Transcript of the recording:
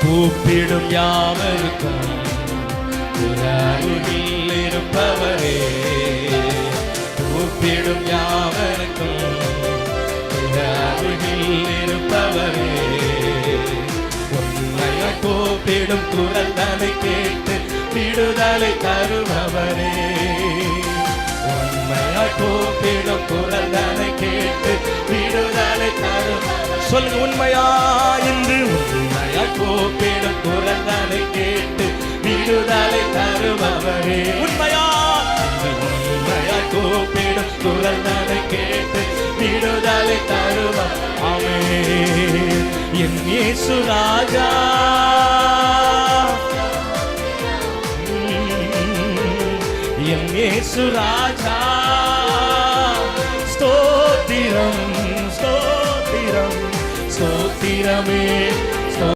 கூப்பிடும் யாவருக்கும் அருகில் இருப்பவரே, கூப்பிடும் யாவருக்கும் அருகில் இருப்பவரே, உன்னைய கூப்பிடும் குரல் தலை கேட்டு விடுதலை தருபவரே, உன்னைய கூப்பிடும் குரல் தலை கேட்டு விடுதலை தருபவரே. சொல்லுங்க, உண்மையா என்று உன்னைய கூப்பிடும் குரல் தலை கேட்டு விடுதலை தருபவரே, உண்மையா உண்மையா கூப்பிடும் குரல் தலை கேட்டு விடுதலை தருபவரே. ஆமென். என் இயேசு ராஜா, என் இயேசு ராஜா, ஸ்தோத்திரம் ஸ்தோத்திரம் ஸ்தோத்திரமே